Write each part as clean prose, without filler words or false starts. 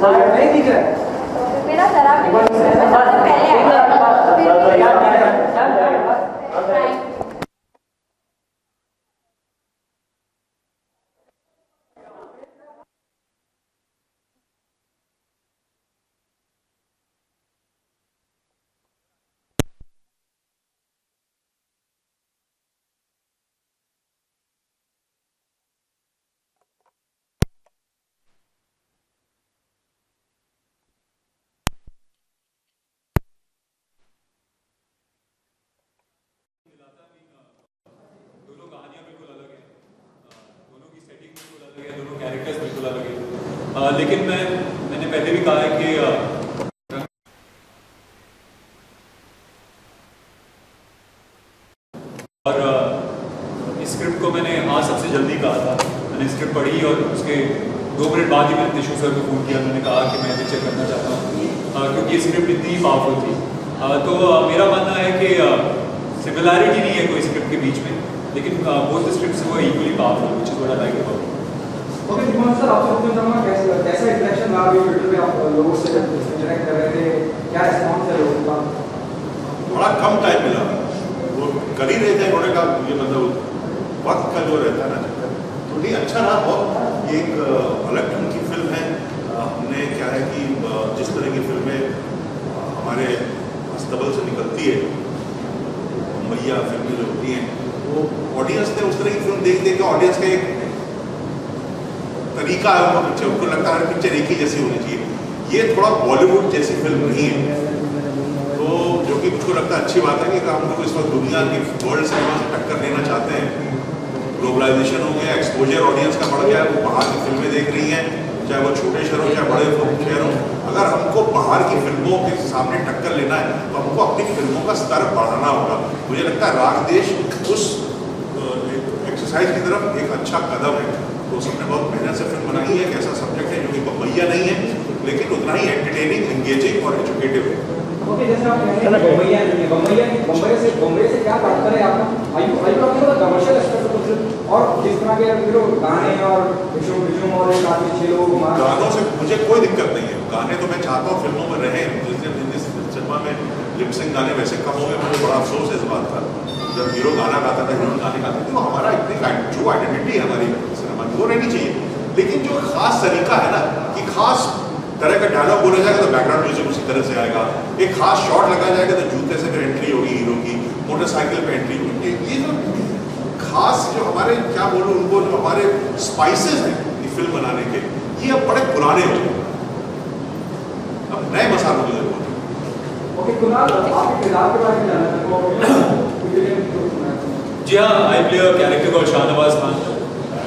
नहीं दिख रहा है मेरा जरा भी पहले दोनों कैरेक्टर्स बिल्कुल अलग है, लेकिन मैंने पहले भी कहा है कि और इस स्क्रिप्ट को मैंने हाँ सबसे जल्दी कहा था। मैंने स्क्रिप्ट पढ़ी और उसके 2 मिनट बाद ही मैंने टिशू सर को फ़ोन किया। मैंने कहा कि मैं पिक्चर करना चाहता हूँ, क्योंकि ये स्क्रिप्ट इतनी पावरफुल थी। तो मेरा मानना है कि सिमिलैरिटी नहीं है कोई स्क्रिप्ट के बीच में, लेकिन बोथ द स्क्रिप्ट्स वो equally powerful, which is what I like about. Okay दिमान सर, आपसे पूछना चाहूँगा कैसा इंटरेक्शन रहा अभी ट्विटर पे आप लोगों से इंटरेक्ट कर रहे थे, क्या रिस्पॉन्स है लोगों का? बड़ा कम टाइम मिला, वो कर ही रहे थे। उन्होंने कहा ये मतलब वक्त का जो रहता है ना चक्कर, तो नहीं अच्छा रहा बहुत। ये एक अलग ढंग की फिल्म है। हमने क्या है कि जिस तरह की फिल्में हमारे अस्तबल से निकलती है, मैया फिल्में जो होती हैं, वो ऑडियंस ने उस तरह की फिल्म देख के ऑडियंस का एक तरीका है उनका पिक्चर, उनको लगता है पिक्चर एक ही जैसी होनी चाहिए। ये थोड़ा बॉलीवुड जैसी फिल्म नहीं है, तो जो कि मुझको लगता है अच्छी बात है कि हम लोग इस वक्त दुनिया की वर्ल्ड सिनेमा से टक्कर लेना चाहते हैं। ग्लोबलाइजेशन हो गया, एक्सपोजर ऑडियंस का बढ़ गया, वो बाहर की फिल्में देख रही हैं, चाहे वो छोटे शहर हो चाहे बड़े शहर हो। अगर हमको बाहर की फिल्मों के सामने टक्कर लेना है तो हमको अपनी फिल्मों का स्तर बढ़ाना होगा। मुझे लगता है राग देश उस एक्सरसाइज की तरफ एक अच्छा कदम है। तो सबने बहुत मेहनत से फिल्म बनाई है। एक ऐसा सब्जेक्ट है जो कि बम्बैया नहीं है, लेकिन उतना ही एंटरटेनिंग, एंगेजिंग और एजुकेटिव है। ओके, जैसे आप कह रहे हैं बम्बैया नहीं है, बम्बई से क्या तात्पर्य है आपका? आयु आपने कमर्शियल एस्पेक्ट और जिस तरह के गाने और विजुम और काफी अच्छे लोग गानों से मुझे कोई दिक्कत नहीं है। गाने तो मैं चाहता हूँ फिल्मों में रहे। जिस दिन हिंदी सिनेमा में लिपसिंग गाने वैसे कम हो गए, मुझे बड़ा अफसोस है इस बात का। जब हीरो गाना गाता था, हीरोइन गाने गाती थी, वो हमारा इतनी जो आइडेंटिटी है हमारी सिनेमा की, वो रहनी चाहिए। लेकिन जो खास तरीका है ना कि खास तरह का डायलॉग बोला जाएगा तो बैकग्राउंड म्यूजिक उसी तरह से आएगा, एक खास शॉट लगाया जाएगा तो जूते से फिर एंट्री होगी हीरो की, मोटरसाइकिल पे एंट्री होगी। ये जो खास जो हमारे क्या बोलूं उनको जो हमारे स्पाइसेस हैं ये फिल्म बनाने के, ये अब बड़े पुराने हो गए, अब नए मसालों की जरूरत है। ओके कुणाल, आपके किरदार के बारे में जानना है। जी हाँ, I play a character called Shahnawaz Khan,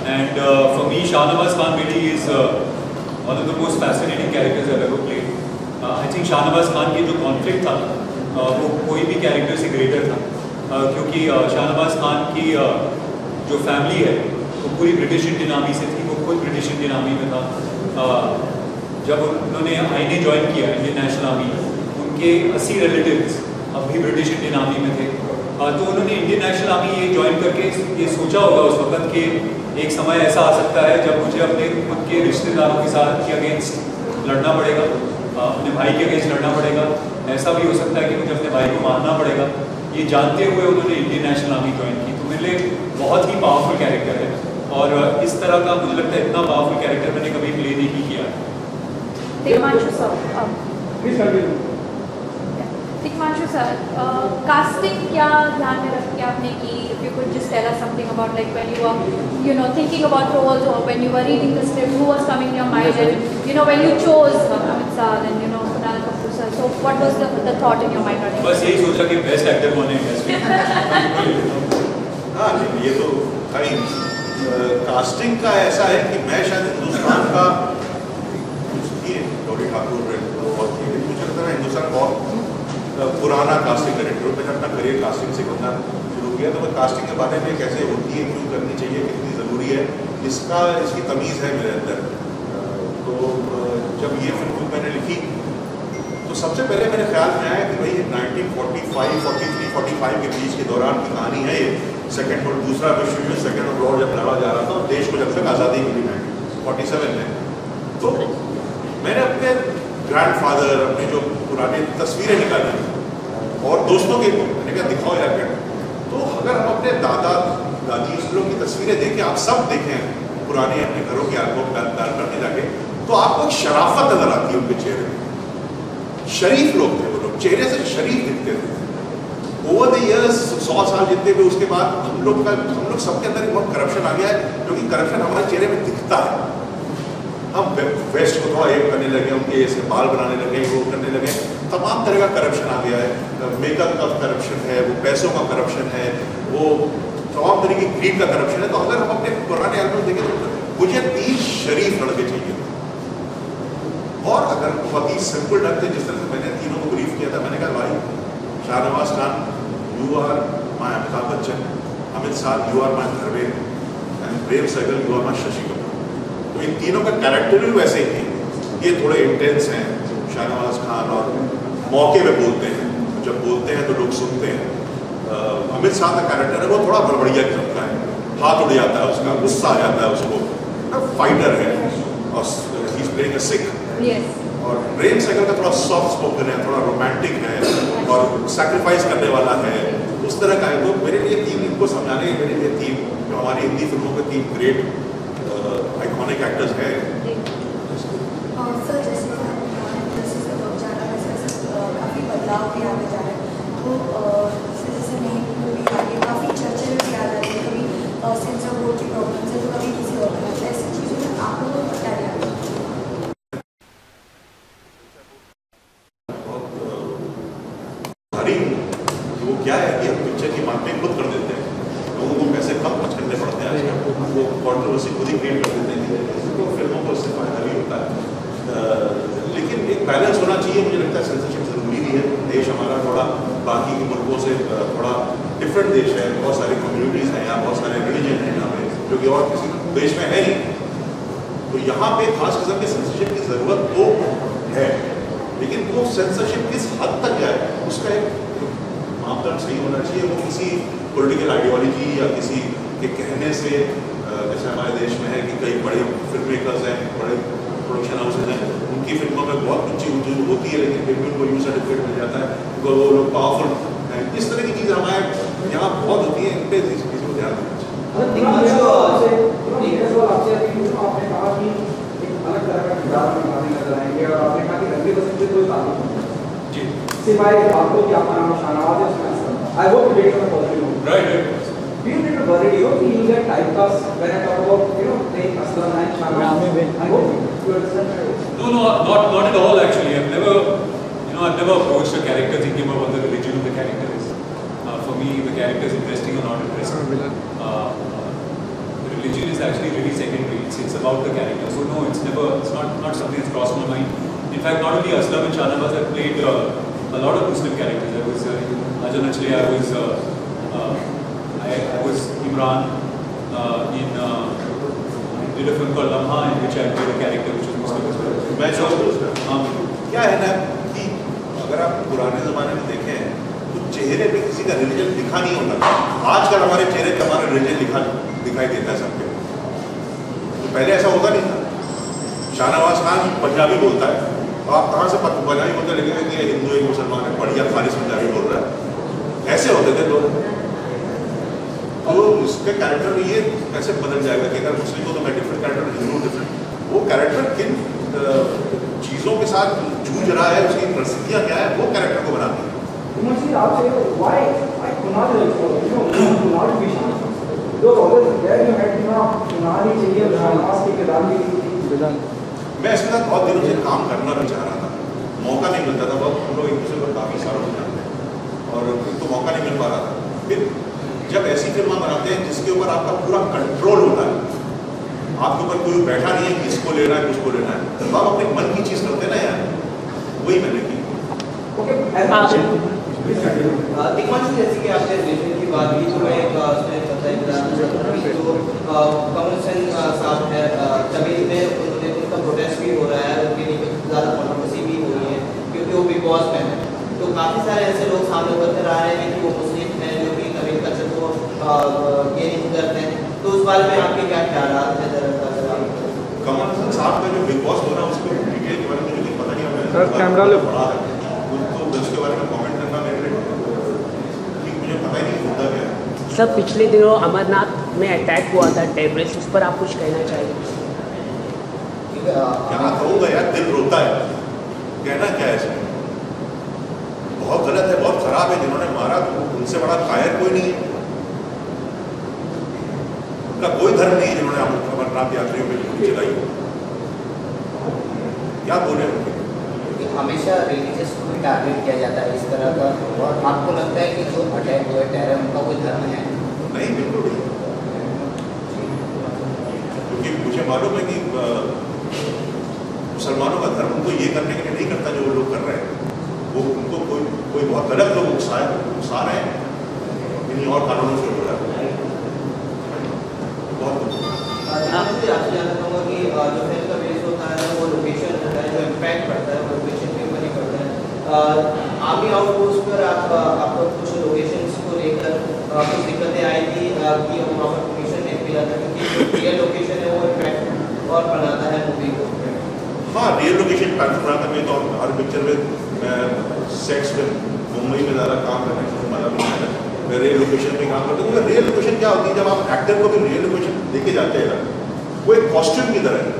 and for me Shahnawaz Khan really is one of the most fascinating characters I've ever played. I think Shahnawaz Khan की जो कॉन्फ्लिक्ट था वो कोई भी कैरेक्टर से ग्रेटर था, क्योंकि शाहनवाज खान की जो फैमिली है वो पूरी ब्रिटिश इंडियन आर्मी से थी। वो खुद ब्रिटिश इंडियन आर्मी में था। जब उन्होंने आईने ज्वाइन किया इंडियन नेशनल आर्मी, उनके 80 रिलेटिव्स अब भी ब्रिटिश इंडियन आर्मी में थे। तो उन्होंने इंडियन नेशनल आर्मी ये ज्वाइन करके ये सोचा होगा उस वक्त कि एक समय ऐसा आ सकता है जब मुझे अपने खुद के रिश्तेदारों के साथ के अगेंस्ट लड़ना पड़ेगा, अपने भाई के अगेंस्ट लड़ना पड़ेगा। ऐसा भी हो सकता है कि मुझे अपने भाई को मारना पड़ेगा। ये जानते हुए उन्होंने इंडियन नेशनल आर्मी ज्वाइन की। तो मेरे लिए बहुत ही पावरफुल कैरेक्टर है, और इस तरह का मुझे लगता है इतना पावरफुल कैरेक्टर मैंने कभी प्ले नहीं किया है। Tikmanshu sir, casting क्या ध्यान में रख के आपने की? If you could just tell us something about like when you were, thinking about roles, or when you were reading the script, who was coming in your mind, and when you chose Amit Sir and Kunal Kapoor sir, so what was the thought in your mind? बस यही सोचा कि best actor कौन है industry में। हाँ जी, ये तो भाई कास्टिंग का ऐसा है कि मैं शायद हिंदुस्तान का गौरी ठाकुर और मुझे लगता है हिंदुस्तान बहुत पुराना कास्टिंग डायरेक्टर। मैंने अपना करियर कास्टिंग से करना शुरू किया, तो मैं कास्टिंग के बारे में कैसे होती है, क्यों करनी चाहिए, कितनी ज़रूरी है, इसकी तमीज़ है मेरे अंदर। तो जब ये फिल्म मैंने लिखी तो सबसे पहले मेरे ख्याल में आया कि भाई 1945, 43, 45 के बीच के दौरान की कहानी है ये। सेकेंड और दूसरा विश्व युद्ध, सेकेंड वर्ल्ड वॉर जब लड़ा जा रहा था, देश को जब तक आज़ादी मिली 47 में, तो मैंने अपने ग्रैंडफादर, अपने जो पुरानी तस्वीरें निकाली और दोस्तों के, मैंने कहा दिखाओ यार क्या। तो अगर हम अपने दादा दादी उस लोग की तस्वीरें देखें, आप सब देखें पुराने अपने घरों के एल्बम डाल करके जाके, तो आपको एक शराफत नजर आती है उनके चेहरे में। शरीफ लोग थे वो लोग, चेहरे से शरीफ दिखते थे। ओवर द इयर्स 100 साल जितने भी, उसके बाद हम लोग सबके अंदर बहुत करप्शन आ गया है, क्योंकि करप्शन हमारे चेहरे में दिखता है। हम वेस्ट को थोड़ा एक करने लगे, उनके ऐसे बाल बनाने लगे, वो करने लगे, तमाम तरह का करप्शन आ गया है। मेकअप का करप्शन है, वो पैसों का करप्शन है, वो तमाम तरह की ग्रीड का करप्शन है। तो अगर हम अपने पुराने एल्बम देखें तो मुझे 3 शरीफ लड़के चाहिए, और अगर बहुत ही सिंपल ढंग से, जिस तरह से मैंने तीनों को ब्रीफ किया था, मैंने कहा भाई Shahnawaz Khan, you are my Amitabh Bachchan, Amit Shah you are my Dharmendra, and Prem Sehgal you are my Shashi Kapoor. तो इन तीनों का कैरेक्टर भी वैसे ही है। ये थोड़े इंटेंस हैं शाहनवाज खान, और मौके पे बोलते हैं, जब बोलते हैं तो लोग सुनते हैं। अमित शाह का कैरेक्टर है वो थोड़ा बड़बड़िया किस्म का है, हाथ उड़ जाता है उसका, गुस्सा आ जाता है उसको, फाइटर है, और he is playing a Sikh. और प्रेम सहगल का थोड़ा सॉफ्ट स्पोकन है, थोड़ा रोमांटिक है, और सैक्रिफाइस करने वाला है, उस तरह का है। तो मेरे लिए तीन, इनको समझाने के मेरे लिए तीन, जो हमारी हिंदी फिल्मों के 3 ग्रेट आइकॉनिक एक्टर्स हैं। सर जैसे काफ़ी बदलाव भी आते जा रहे हैं, तो जैसे नई मूवी आ रही है, काफ़ी चर्चे भी आ रही है, कभी सेंसर बोर्ड की प्रॉब्लम है, तो कभी किसी और का, ऐसी चीज़ों में आप लोगों को क्या ध्यान वो क्या है कि हम पिक्चर की मार्केटिंग खुद कर देते हैं, लोगों को पैसे कम खर्च करने पड़ते हैं आजकल, वो कंट्रोवर्सी खुद ही क्रिएट कर देते हैं, तो फिल्मों को इससे फायदा भी होता है। लेकिन एक बैलेंस होना चाहिए, मुझे लगता है सेंसरशिप जरूरी भी है। देश हमारा थोड़ा बाकी के मुल्कों से थोड़ा डिफरेंट देश है, बहुत सारी कम्युनिटीज़ हैं यहाँ, बहुत सारे रिलीजन हैं यहाँ पे, जो कि और किसी देश में है नहीं। तो यहाँ पे खास किस्म के सेंसरशिप की ज़रूरत तो है, लेकिन वो सेंसरशिप किस हद तक जाए उसका एक मापदंड सही होना चाहिए। वो किसी पॉलिटिकल आइडियोलॉजी या किसी के कहने से, जैसे हमारे देश में है कि कई बड़े फिल्म मेकर्स हैं, बड़े प्रोडक्शन हाउसेज हैं, उनकी फिल्मों में बहुत ऊंची होती है, लेकिन फिर भी उनको यू सर्टिफिकेट मिल जाता है, तो वो लोग पावरफुल हैं। इस तरह की चीज़ें हमारे यहाँ बहुत होती हैं, इन पर किसी को ध्यान देना चाहिए। आपने कहा कि एक अलग तरह का किरदार निभाने नजर आएंगे, और आपने कहा कि रंगे बसंत से कोई ताल्लुक नहीं सिवाय आपको कि आपका नाम शाहनवाज है, उसमें Aslam. I hope you get the positive note. Right. Do you get worried, you know, you get typecast when I talk about, you know, playing Aslam and Shahnawaz? I hope you understand. No, not at all actually. I've never approached a character thinking about what the religion of the character is. For me, the character is interesting or not interesting. Religion is actually really secondary. It's about the character. So no, it's not something that's crossed my mind. In fact, not only Aslam and Shahnawaz, I've played a lot of Muslim characters. I was Ajan Achale, I was Imran did a film called Lamha, in which I played a character which was Muslim as well. मैं क्या है ना कि अगर आप पुराने ज़माने में देखें तो चेहरे पे किसी का रिलीजन लिखा नहीं होता। आजकल हमारे चेहरे पे हमारा रिलीजन दिखाई देता है सबके। तो पहले ऐसा होता नहीं था। शाहनवाज खान पंजाबी बोलता है, और आप कहाँ से पंजाबी बोलते लगेगा कि हिंदू एक मुसलमान है, बढ़िया खालिश पंजाबी बोल रहा है। ऐसे होते थे लोग। तो उसके कैरेक्टर में ये कैसे बदल जाएगा कि अगर मुस्लिम हो तो मैं डिफरेंट कैरेक्टर, हिंदू डिफरेंट, वो कैरेक्टर किन चीज़ों के साथ जूझ रहा है, उसकी परिस्थितियाँ क्या है, वो कैरेक्टर को बनाती है। आपसे why Kunal is Kunal Vishan? Because always there you had Kunal ही चाहिए, शाहनवाज के किरदार भी। मैं इसके साथ बहुत दिनों से काम करना भी चाह रहा था, मौका नहीं मिलता था। बहुत हम लोग एक दूसरे को काफ़ी सालों से जानते हैं, और तो मौका नहीं मिल पा रहा था। फिर जब ऐसी फिल्में बनाते हैं जिसके ऊपर आपका पूरा कंट्रोल होता है, आपके ऊपर कोई बैठा नहीं है कि इसको लेना है उसको लेना है, तो आप अपने मन की चीज़ करते ना यार, वही मैंने की। दिग्मंश जैसे कि आपने रिलेशन की बात की, तो मैं एक उसमें बताना चाहता हूँ कि जो कमल हसन साहब है, तमिल में उनका प्रोटेस्ट भी हो रहा है, उनके लिए ज़्यादा कॉन्ट्रोवर्सी भी हो रही है क्योंकि वो बिग बॉस में है। तो काफ़ी सारे ऐसे लोग सामने उभरते आ रहे हैं कि वो मुस्लिम हैं जो कि तमिल कल्चर को ये नहीं करते हैं, तो उस बारे में आपके क्या ख्याल हैं? कमल हसन साहब का जो बिग बॉस हो रहा है उसको डिटेल के बारे में मुझे पता नहीं, कैमरा लो। बड़ा है तो उसके बारे में कमेंट करना मेरे लिए मुझे पता ही नहीं होता क्या है। सर पिछले दिनों अमरनाथ में अटैक हुआ था टेररिस्ट, उस पर आप कुछ कहना चाहिए? क्या कहूँगा यार, दिल रोता है, कहना क्या है इसमें, बहुत गलत है, बहुत खराब है। जिन्होंने मारा उनसे बड़ा कायर कोई नहीं है, उनका कोई धर्म नहीं है जिन्होंने अमरनाथ यात्रियों पे गोली चलाई। क्या बोले, हमेशा रिलीजियस को भी टारगेट किया जाता है इस तरह का, और आपको लगता है कि जो अटैक हुए टेरर उनका कोई धर्म है? नहीं, बिल्कुल नहीं, क्योंकि मुझे मालूम है कि मुसलमानों का धर्म उनको ये करने के लिए नहीं करता जो वो लोग कर रहे हैं। वो उनको कोई बहुत गलत लोग उकसा रहे हैं इन्हीं और कानूनों से जुड़ा है। बहुत आपसे जानना चाहूँगा कि जो फिल्म का बेस होता है वो लोकेशन होता है, जो इम्पैक्ट पड़ता है वो लोकेशन के ऊपर ही पड़ता है। आर्मी आउटपोस्ट पर आपको कुछ लोकेशंस को लेकर कुछ दिक्कतें आई थी कि वहाँ पर परमिशन नहीं मिला था, क्योंकि रियल लोकेशन है वो इम्पैक्ट और बनाता है मूवी को। हाँ, रियल लोकेशन पैटर्न बनाता है। तो हर पिक्चर में मैं सेट्स में मुंबई में ज़्यादा काम करने से मतलब मैं रियल लोकेशन में काम करता हूँ। रियल लोकेशन क्या होती है, जब आप एक्टर को भी रियल लोकेशन लेके जाते हैं ना, वो एक कॉस्ट्यूम की तरह है।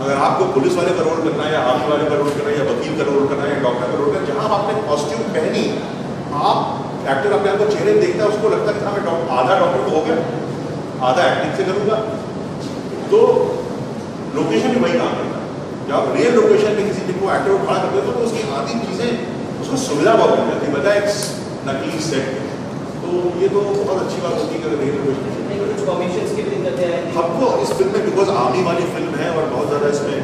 अगर आपको पुलिस वाले का रोल करना है या आर्मी वाले का रोल करना है या वकील का रोल करना है या डॉक्टर का रोल करना है, जहाँ आपने कॉस्ट्यूम पहनी, आप एक्टर अपने आपको चेहरे देखता है, उसको लगता है कि हाँ मैं आधा डॉक्टर को हो गया, आधा एक्टिंग से करूँगा। तो लोकेशन भी वही काम करता है। जब आप रियल लोकेशन में किसी को एक्टर को खड़ा करते हो तो उसकी आधी चीज़ें उसको सुविधा बहुत मिल जाती है, बजाय नकली सेट। तो ये तो बहुत अच्छी बात होती है कि रियल लोकेशन कुछ कॉमिशंस की भी दिक्कतें आई थी हमको इस फिल्म में, बिकॉज आर्मी वाली फिल्म है और बहुत ज़्यादा इसमें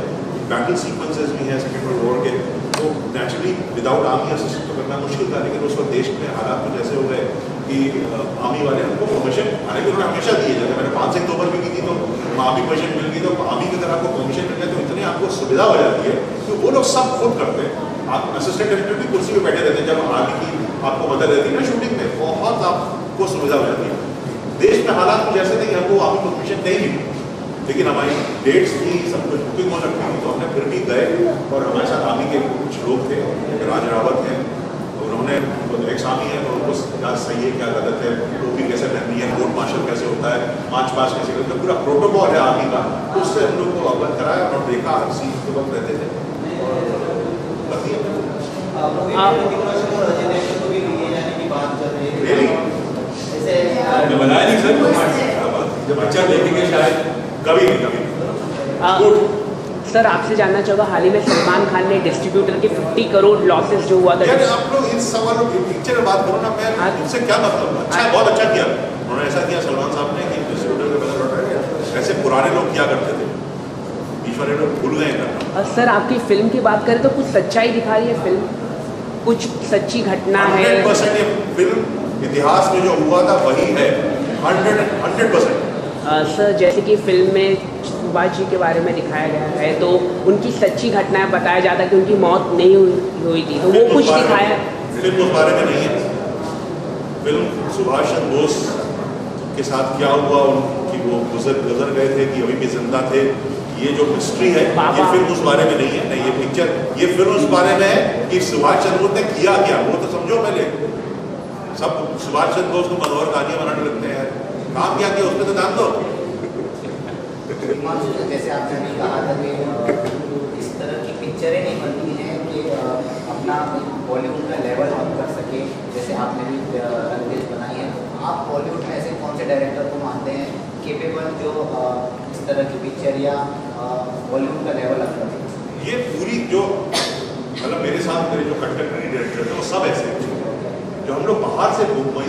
बैटल सीक्वेंसेस भी हैं सेकेंड वर्ल्ड वॉर के, तो नेचुरली विदाउट आर्मी असिस्ट तो करना मुश्किल था। लेकिन उस वक्त देश में हालात कुछ ऐसे हो गए कि आर्मी वाले हमको परमिशन, हालांकि उन्होंने हमेशा दी है, जैसे मैंने 5 सिंह तोमर भी की थी तो आर्मी परमिशन मिल गई, तो आर्मी की अगर आपको परमिशन मिल जाए तो इतनी आपको सुविधा हो जाती है कि वो लोग सब खुद करते हैं। आप असिस्टेंट डायरेक्टर भी कुर्सी पर बैठे रहते हैं, जब आर्मी की आपको मदद रहती है ना शूटिंग में, बहुत आपको सुविधा हो जाती है। देश में हालात कुछ ऐसे थे कि हमको आर्मी परमिशन नहीं मिली, लेकिन हमारी डेट्स थी, सब कुछ बुकिंग हो सकती थी, तो हमने फिर भी गए और हमारे साथ आर्मी के कुछ लोग थे, राज रावत हैं, उन्होंने एक्स आर्मी है, तो उनको क्या सही है क्या गलत है, टोपी कैसे पहननी है, कोर्ट मार्शल कैसे होता है, मार्च पास कैसे करते हैं, पूरा प्रोटोकॉल है आर्मी का, तो उससे हम लोग को अवगत कराया और देखा, हर सीट के वक्त रहते थे और कर दिया। बनाया नहीं सर, जब बच्चा देखेंगे शायद कभी नहीं। सर आपसे जानना चाहूँगा, हाल ही में सलमान खान ने डिस्ट्रीब्यूटर के 50 करोड़ लॉसेस जो हुआ था। आप लोग इन सवालों की पिक्चर में बात करो ना, मैं इनसे क्या मतलब, अच्छा बहुत अच्छा किया उन्होंने, ऐसा किया सलमान साहब ने कि डिस्ट्रीब्यूटर के पैसे लौटा रहे, ऐसे पुराने लोग क्या करते थे, बीच वाले लोग भूल गए करना। सर आपकी फिल्म की बात करें तो कुछ सच्चाई दिखा रही है फिल्म, कुछ सच्ची घटना है? 100% ये फिल्म इतिहास में जो हुआ था वही है, 100%। सर जैसे कि फिल्म में सुभाष जी के बारे में दिखाया गया है, तो उनकी सच्ची घटनाएं बताया जाता है कि उनकी मौत नहीं हुई थी, तो वो कुछ दिखाया? फिल्म उस बारे में नहीं है। फिल्म सुभाष चंद्र बोस के साथ क्या हुआ, उनकी वो गुजर गए थे कि अभी भी जिंदा थे, ये जो हिस्ट्री है ये फिल्म उस बारे में नहीं है। नहीं, ये पिक्चर, ये फिल्म उस बारे में है कि सुभाष चंद्र बोस ने किया क्या, वो तो समझो पहले। सब सुभाष चंद्र बोस को मनोहर कहानियां बनाने लगते हैं, काम क्या किया उसमें तो ध्यान दो। जैसे आपने भी कहा था कि इस तरह की पिक्चरें नहीं बनती हैं कि अपना बॉलीवुड का लेवल अप कर सके, जैसे आपने भी रंगदेश बनाई है। आप बॉलीवुड में ऐसे कौन से डायरेक्टर को मानते हैं केपेबल जो इस तरह की पिक्चर या बॉलीवुड का लेवल अप कर सके? ये पूरी जो मतलब मेरे साथ मेरे जो कंटेम्प्रेरी डायरेक्टर थे वो सब ऐसे हैं, जो हम लोग बाहर से मुंबई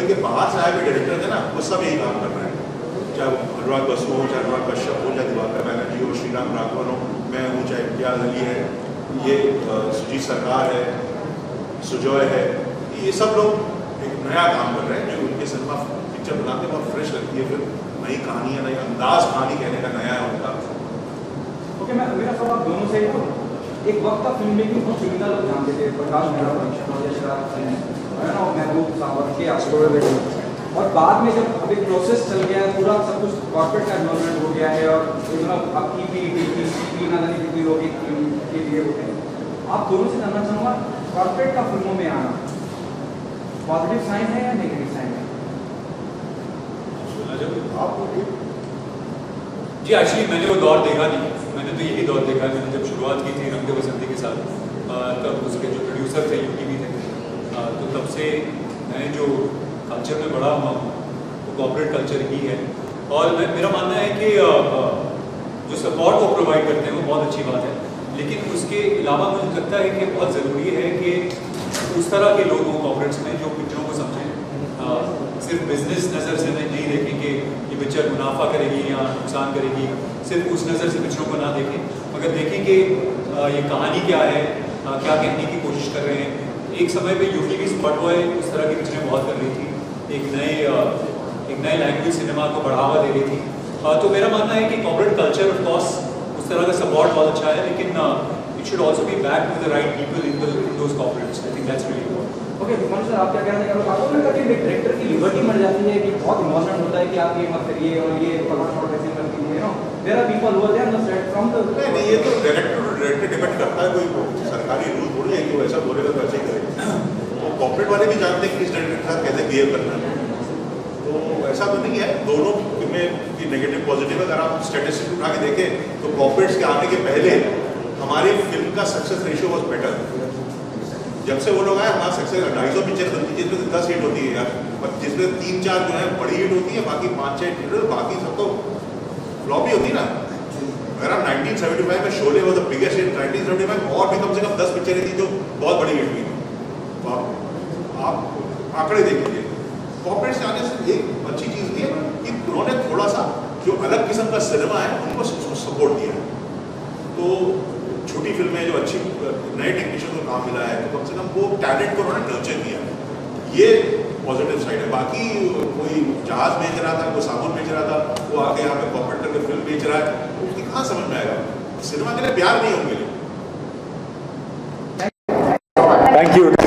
के बाहर से आए हुए डायरेक्टर थे ना, वो सब यही काम कर रहे हैं, चाहे अनुराग बसु हो, चाहे अनुराग कश्यप हो, चाहे दिवाकर बैनर्जी हो, श्रीराम राघवन हो, मैं हूँ, चाहे इम्तियाज अली है, ये सुजीत सरकार है, सुजॉय है, ये सब लोग एक नया काम कर रहे हैं, जो उनके सिनेमा पिक्चर बनाते हैं बहुत फ्रेश लगती है, फिर नई कहानी है, नई अंदाज कहानी कहने का नया है उनका। ओके, मैं मेरा सवाल दोनों से एक वक्त का फिल्म मेकिंग बहुत सुविधा लोग जानते थे, प्रकाश मेहरा है ना, महबूब सावर के आस्ट्रोलॉजी, और बाद में जब अभी प्रोसेस चल गया है, पूरा सब कुछ कॉर्पोरेट का इन्वॉल्वमेंट हो गया है, और आपकी भी ना जाने कितनी लोग फिल्म के लिए होते हैं, आप दोनों से जानना चाहूँगा, कॉर्पोरेट का फिल्मों में आना पॉजिटिव साइन है या नेगेटिव साइन है? जी एक्चुअली मैंने वो दौर देखा नहीं, मैंने तो यही दौर देखा है। मैंने जब शुरुआत की थी रंग दे बसंती के साथ, तब उसके जो प्रोड्यूसर थे यूटीवी थे, तो तब से मैं जो कल्चर में बड़ा हुआ हूँ वो कॉर्पोरेट कल्चर ही है। और मेरा मानना है कि जो सपोर्ट वो प्रोवाइड करते हैं वो बहुत अच्छी बात है, लेकिन उसके अलावा मुझे लगता है कि बहुत ज़रूरी है कि उस तरह के लोग हों कॉर्पोरेट्स में जो पिक्चरों को समझें, सिर्फ बिजनेस नज़र से नहीं देखें कि ये पिक्चर मुनाफा करेगी या नुकसान करेगी, सिर्फ उस नज़र से पिक्चरों को ना देखें, मगर देखें कि ये कहानी क्या है, क्या कहने की कोशिश कर रहे हैं। एक समय पे यूटीवी स्पॉट बॉय उस तरह की पिक्चरें बहुत कर रही थी, एक नए लैंग्वेज सिनेमा को बढ़ावा दे रही थी। तो मेरा मानना है कि कॉर्पोरेट कल्चर ऑफ कोर्स उस तरह का सपोर्ट बहुत अच्छा है, लेकिन it should also be back with the right people in those corporates. I think that's really important. Okay Vimal sir, आप क्या कहना चाहेंगे? आपको लगता है कि डायरेक्टर की लिबर्टी मिल जाती है कि बहुत इमोशनल होता है कि आप ये मत करिए और ये फलाना शॉट ऐसे कर दीजिए, no there are people who are there on the set from the नहीं, ये तो डायरेक्टर टू डायरेक्टर डिपेंड करता है, कोई सरकारी रूल थोड़ी है कि वैसा बोलेगा तो वैसे ही करेगा। तो कॉर्पोरेट वाले भी जानते हैं कि इस डायरेक्टर के साथ कैसे बिहेव करना है, तो ऐसा तो नहीं है। दोनों में की नेगेटिव पॉजिटिव अगर आप स्टैटिस्टिक्स उठा के देखें तो कॉर्पोरेट्स के आने के पहले हमारी फिल्म का सक्सेस रेशियो वॉज बेटर। जब से वो लोग आए हमारा सक्सेस 250 पिक्चर बनती है जिसमें 10 हिट होती है यार, जिसमें 3-4 जो है बड़ी हिट होती है, बाकी 5-6 हिट, बाकी सब तो फ्लॉप ही होती है ना। अगर आप 1975 में Sholay was the biggest hit, 1975 और भी कम से कम 10 पिक्चरें थी जो बहुत बड़ी हिट हुई थी। तो आप आंकड़े देख लीजिए। कॉर्पोरेट से आने से एक अच्छी चीज़ ये कि उन्होंने थोड़ा सा जो अलग किस्म का सिनेमा है उनको सपोर्ट दिया है। तो छोटी फिल्में जो अच्छी नए टेक्नीशियन को काम मिला है, तो कम से कम वो टैलेंट को उन्होंने नर्चर किया, ये पॉजिटिव साइड है। बाकी कोई जहाज बेच रहा था, कोई साबुन बेच रहा था, वो आके यहाँ पे कॉर्पोरेट करके फिल्म बेच रहा है, उसकी कहाँ समझ में आएगा? सिनेमा के लिए प्यार नहीं होंगे। Thank you.